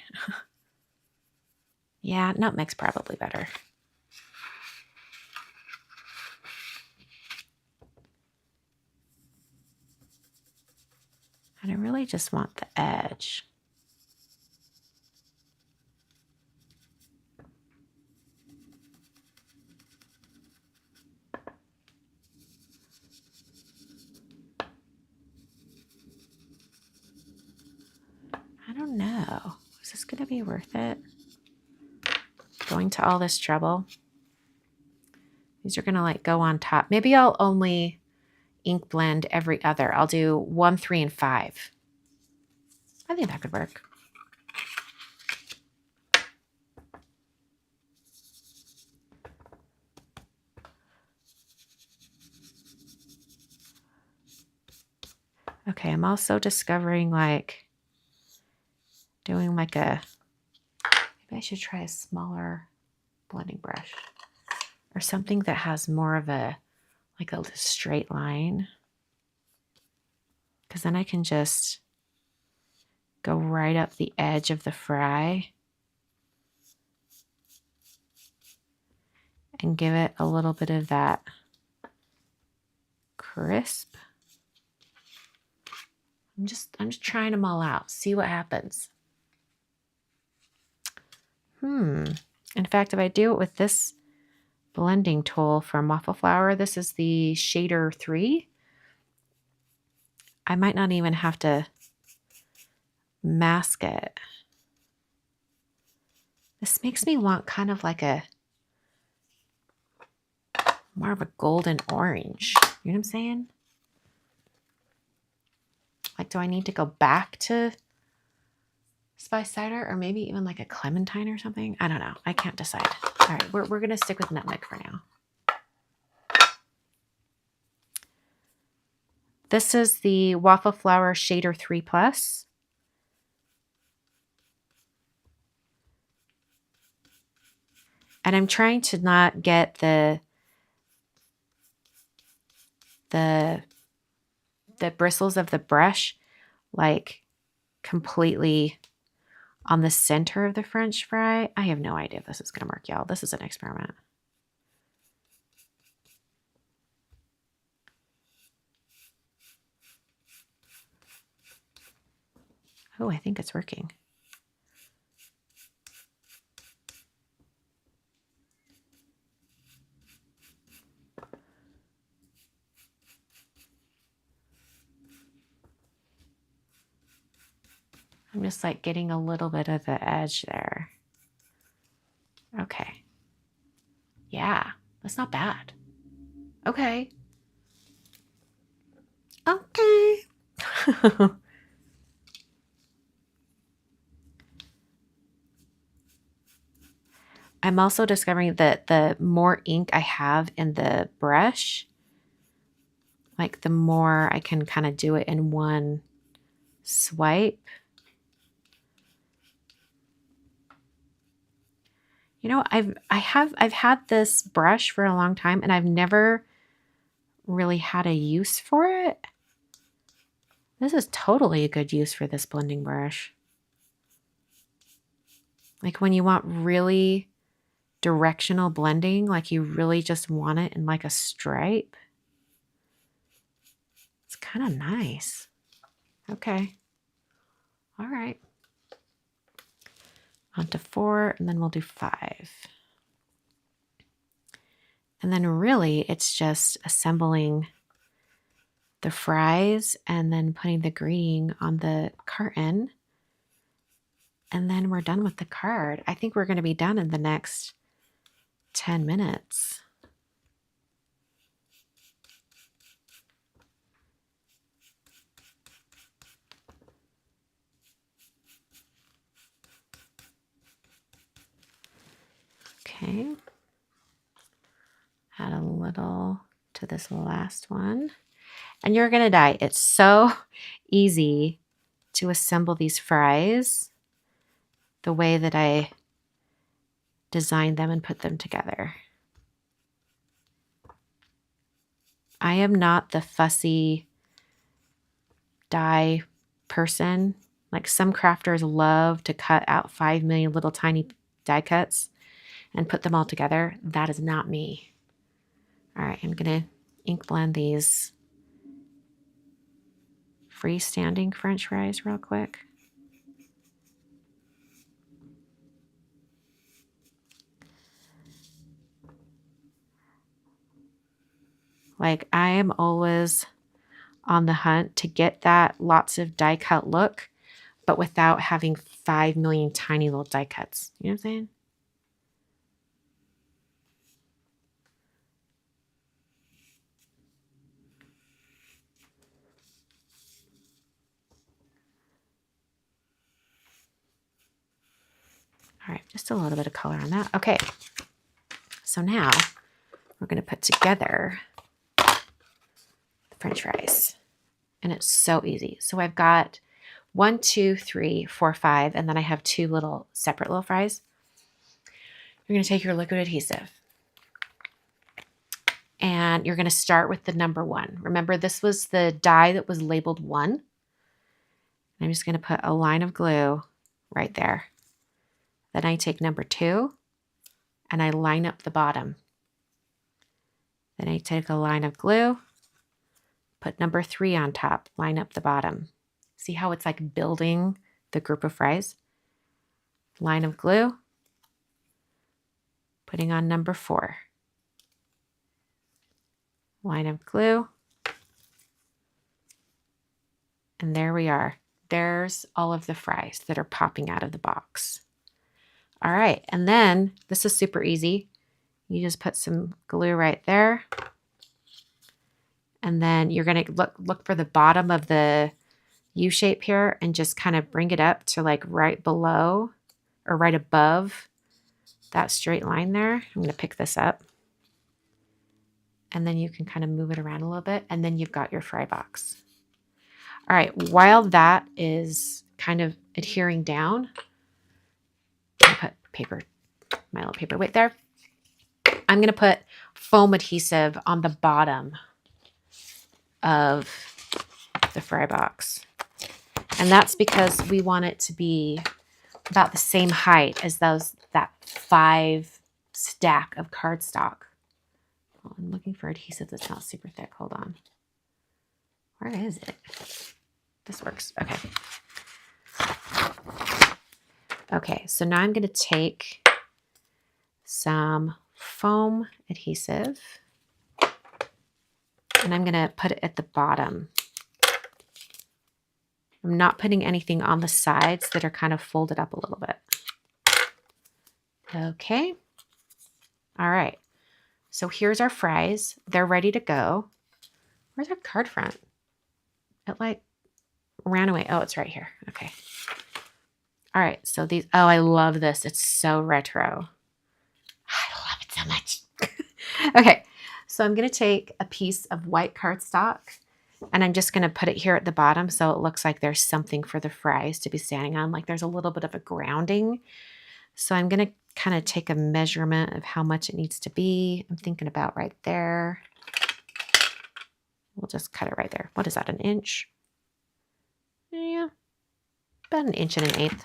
Yeah, nutmeg's probably better. And I really just want the edge. I don't know. Is this going to be worth it? Going to all this trouble? These are going to like go on top. Maybe I'll only ink blend every other. I'll do 1, 3, and 5. I think that could work. Okay, I'm also discovering like doing like a, maybe I should try a smaller blending brush or something that has more of a, like a straight line. Because then I can just go right up the edge of the fry and give it a little bit of that crisp. I'm just trying them all out. See what happens. In fact, if I do it with this blending tool from Waffle Flower, this is the Shader 3. I might not even have to mask it. This makes me want kind of like a more of a golden orange. You know what I'm saying? Like, do I need to go back to spice cider or maybe even like a clementine or something? I don't know. I can't decide. All right, we're going to stick with nutmeg for now. This is the Waffle Flower Shader 3 Plus. And I'm trying to not get the bristles of the brush like completely on the center of the French fry. I have no idea if this is going to work, y'all. This is an experiment. Oh, I think it's working. I'm just like getting a little bit of the edge there. Okay. Yeah, that's not bad. Okay. Okay. I'm also discovering that the more ink I have in the brush, like the more I can kind of do it in one swipe. You know, I've had this brush for a long time and I've never really had a use for it. This is totally a good use for this blending brush. Like when you want really directional blending, like you really just want it in like a stripe. It's kind of nice. Okay. All right. On to 4, and then we'll do 5. And then really it's just assembling the fries and then putting the green on the carton. And then we're done with the card. I think we're going to be done in the next 10 minutes. Okay. Add a little to this last one. And you're going to die. It's so easy to assemble these fries the way that I designed them and put them together. I am not the fussy die person. Like some crafters love to cut out 5 million little tiny die cuts and put them all together. That is not me. All right, I'm going to ink blend these freestanding French fries real quick. Like I am always on the hunt to get that lots of die cut look, but without having 5 million tiny little die cuts. You know what I'm saying? All right, just a little bit of color on that. Okay, so now we're going to put together the French fries. And it's so easy. So I've got 1, 2, 3, 4, 5, and then I have 2 little separate little fries. You're going to take your liquid adhesive and you're going to start with the number 1. Remember, this was the die that was labeled 1. I'm just going to put a line of glue right there. Then I take number 2 and I line up the bottom. Then I take a line of glue, put number 3 on top, line up the bottom. See how it's like building the group of fries? Line of glue, putting on number 4. Line of glue. And there we are. There's all of the fries that are popping out of the box. All right, and then this is super easy. You just put some glue right there. And then you're going to look for the bottom of the U shape here and just kind of bring it up to like right below or right above that straight line there. I'm going to pick this up. And then you can kind of move it around a little bit. And then you've got your fry box. All right, while that is kind of adhering down, I put paper, my little paperweight there. I'm going to put foam adhesive on the bottom of the fry box. And that's because we want it to be about the same height as that 5 stack of cardstock. Oh, I'm looking for adhesive that's not super thick. Hold on. Where is it? This works. Okay. Okay, so now I'm going to take some foam adhesive and I'm going to put it at the bottom. I'm not putting anything on the sides that are kind of folded up a little bit. Okay. All right. So here's our fries. They're ready to go. Where's our card front? It like ran away. Oh, it's right here. Okay. All right. So these, oh, I love this. It's so retro. much. Okay, so I'm going to take a piece of white cardstock and I'm just going to put it here at the bottom so it looks like there's something for the fries to be standing on, like there's a little bit of a grounding. So I'm going to kind of take a measurement of how much it needs to be. I'm thinking about right there. We'll just cut it right there. What is that, an inch? Yeah, about an inch and an eighth.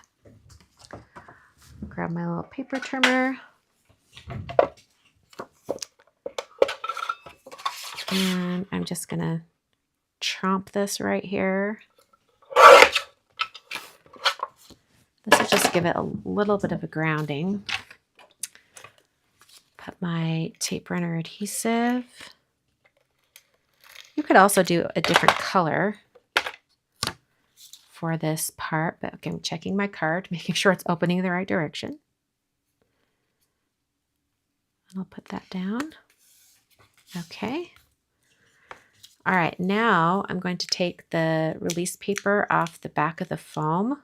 Grab my little paper trimmer. And I'm just going to chomp this right here. This will just give it a little bit of a grounding. Put my tape runner adhesive. You could also do a different color for this part, but okay, I'm checking my card, making sure it's opening in the right direction. And I'll put that down. Okay. All right, now I'm going to take the release paper off the back of the foam.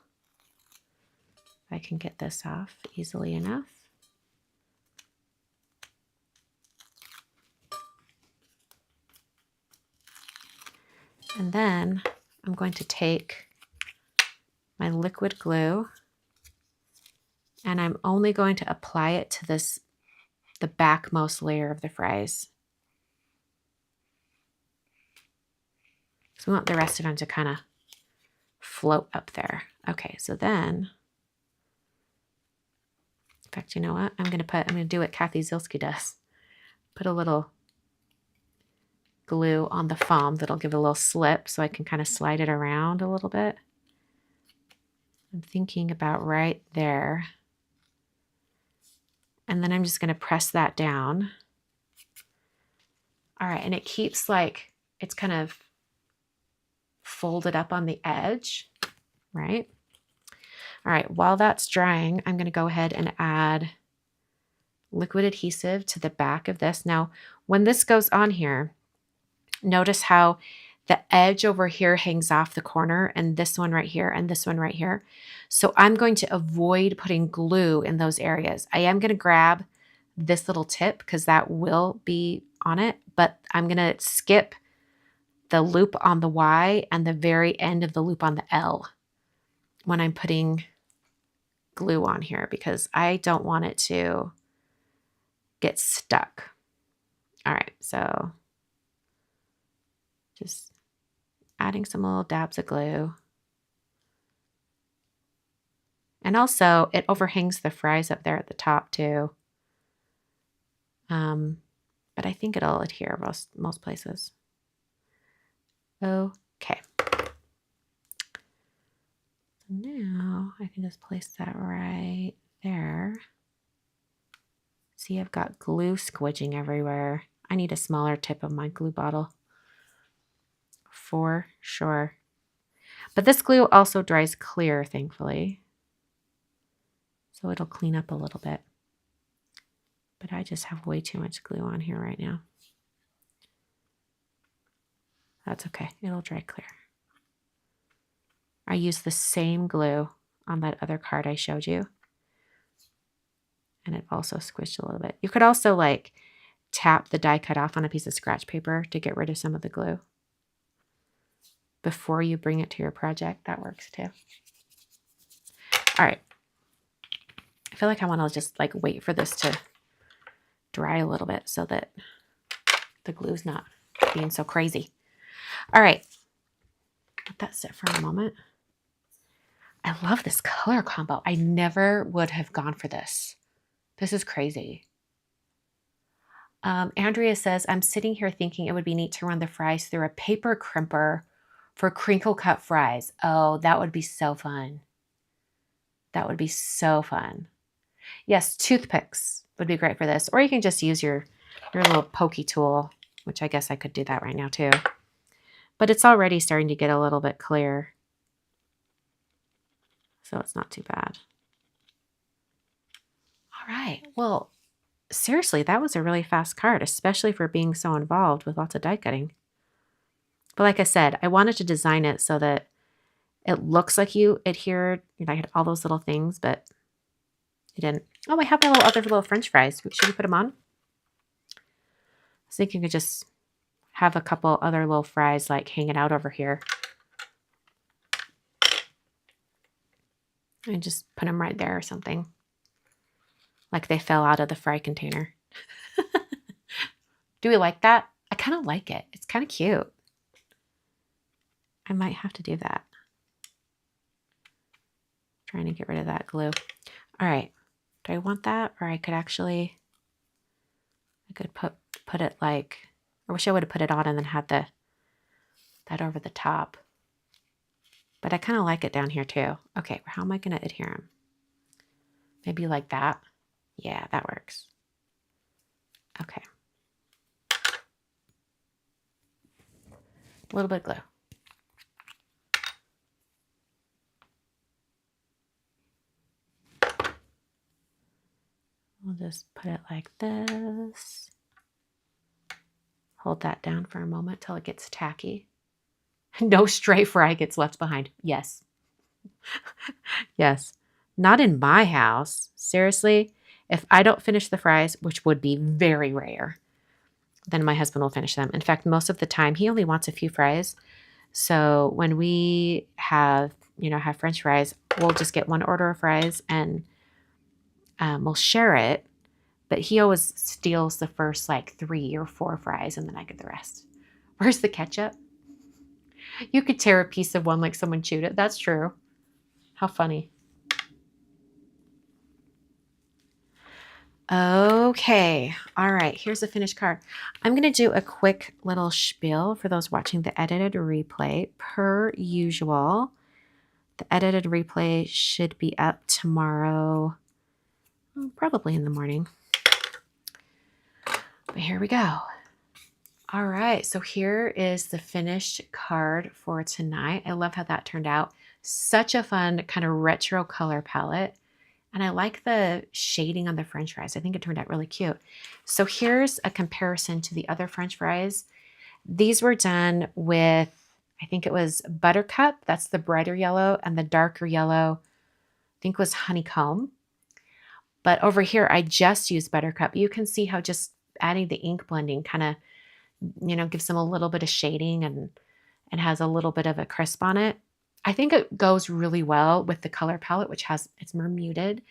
I can get this off easily enough. And then I'm going to take my liquid glue and I'm only going to apply it to the backmost layer of the fries. So we want the rest of them to kind of float up there. Okay, so then, in fact, you know what? I'm going to do what Kathy Zielski does. Put a little glue on the foam that'll give it a little slip so I can kind of slide it around a little bit. I'm thinking about right there. And then I'm just going to press that down. All right, and it keeps like, it's kind of folded up on the edge, right? All right, while that's drying, I'm going to go ahead and add liquid adhesive to the back of this. Now, when this goes on here, notice how the edge over here hangs off the corner and this one right here and this one right here. So I'm going to avoid putting glue in those areas. I am going to grab this little tip because that will be on it, but I'm going to skip the loop on the Y and the very end of the loop on the L when I'm putting glue on here because I don't want it to get stuck. All right, so just adding some little dabs of glue. And also, it overhangs the fries up there at the top too. But I think it'll adhere most places. Okay. Now I can just place that right there. See, I've got glue squidging everywhere. I need a smaller tip of my glue bottle. For sure. But this glue also dries clear, thankfully. So it'll clean up a little bit. But I just have way too much glue on here right now. That's okay. It'll dry clear. I used the same glue on that other card I showed you. And it also squished a little bit. You could also like tap the die cut off on a piece of scratch paper to get rid of some of the glue. Before you bring it to your project, that works too. All right. I feel like I want to just like wait for this to dry a little bit so that the glue's not being so crazy. All right. Let that sit for a moment. I love this color combo. I never would have gone for this. This is crazy. Andrea says, I'm sitting here thinking it would be neat to run the fries through a paper crimper for crinkle cut fries. Oh, that would be so fun. That would be so fun. Yes, toothpicks would be great for this. Or you can just use your little pokey tool, which I guess I could do that right now too. But it's already starting to get a little bit clear. So it's not too bad. All right. Well, seriously, that was a really fast card, especially for being so involved with lots of die cutting. But like I said, I wanted to design it so that it looks like you adhered. You know, I had all those little things, but you didn't. Oh, I have my other little French fries. Should we put them on? was thinking to just have a couple other little fries like hanging out over here. And just put them right there or something. Like they fell out of the fry container. Do we like that? I kind of like it. It's kind of cute. I might have to do that. Trying to get rid of that glue. All right. Do I want that? Or I could actually, I could put it like, I wish I would have put it on and then had that over the top. But I kind of like it down here too. Okay, how am I going to adhere them? Maybe like that. Yeah, that works. Okay. A little bit of glue. We'll just put it like this. Hold that down for a moment till it gets tacky. No stray fry gets left behind. Yes. Yes. Not in my house. Seriously, if I don't finish the fries, which would be very rare, then my husband will finish them. In fact, most of the time, he only wants a few fries. So when we have French fries, we'll just get one order of fries and we'll share it. But he always steals the first like 3 or 4 fries and then I get the rest. Where's the ketchup? You could tear a piece of one like someone chewed it. That's true. How funny. Okay. All right. Here's the finished card. I'm going to do a quick little spiel for those watching the edited replay. Per usual, the edited replay should be up tomorrow, probably in the morning. But here we go. All right. So here is the finished card for tonight. I love how that turned out. Such a fun kind of retro color palette. And I like the shading on the French fries. I think it turned out really cute. So here's a comparison to the other French fries. These were done with, I think it was Buttercup. That's the brighter yellow. And the darker yellow, I think was Honeycomb. But over here, I just used Buttercup. You can see how just adding the ink blending kind of, gives them a little bit of shading and has a little bit of a crisp on it. I think it goes really well with the color palette, which it's more muted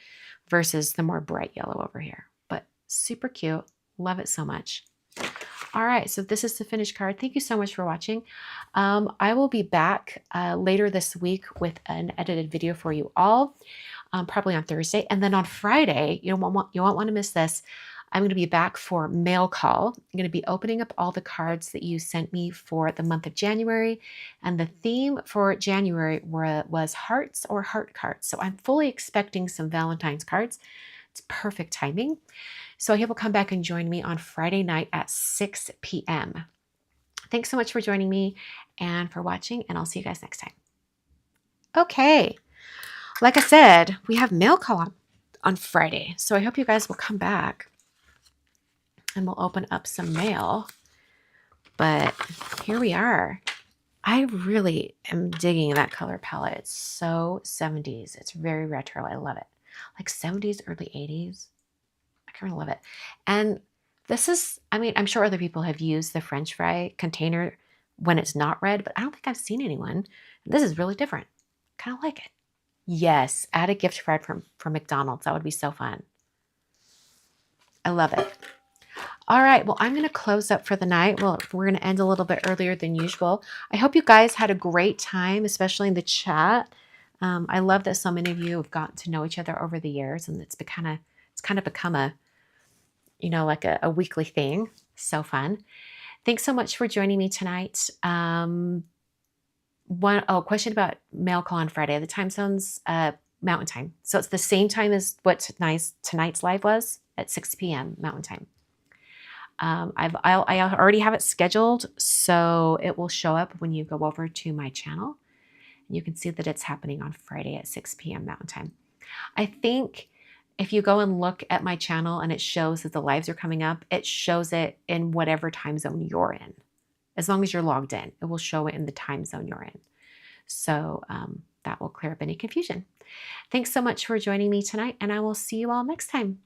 versus the more bright yellow over here. But super cute. Love it so much. All right, so this is the finished card. Thank you so much for watching. I will be back later this week with an edited video for you all, probably on Thursday. And then on Friday, you won't want to miss this. I'm going to be back for mail call. I'm going to be opening up all the cards that you sent me for the month of January. And the theme for January was hearts or heart cards. So I'm fully expecting some Valentine's cards. It's perfect timing. So I hope you'll come back and join me on Friday night at 6 p.m. Thanks so much for joining me and for watching, and I'll see you guys next time. Okay. Like I said, we have mail call on Friday. So I hope you guys will come back. And we'll open up some mail. But here we are. I really am digging that color palette. It's so 70s. It's very retro. I love it. Like 70s, early 80s. I kind of love it. And this is, I'm sure other people have used the French fry container when it's not red, but I don't think I've seen anyone. This is really different. Kind of like it. Yes, add a gift card from McDonald's. That would be so fun. I love it. All right, well, I'm going to close up for the night. Well, we're going to end a little bit earlier than usual. I hope you guys had a great time, especially in the chat. I love that so many of you have gotten to know each other over the years, and it's kind of become a, like a weekly thing. So fun. Thanks so much for joining me tonight. Question about mail call on Friday. The time zone's Mountain Time. So it's the same time as what tonight's live was at 6 p.m. Mountain Time. I already have it scheduled, so it will show up when you go over to my channel. You can see that it's happening on Friday at 6 p.m. Mountain Time. I think if you go and look at my channel and it shows that the lives are coming up, it shows it in whatever time zone you're in. As long as you're logged in, it will show it in the time zone you're in. So that will clear up any confusion. Thanks so much for joining me tonight, and I will see you all next time.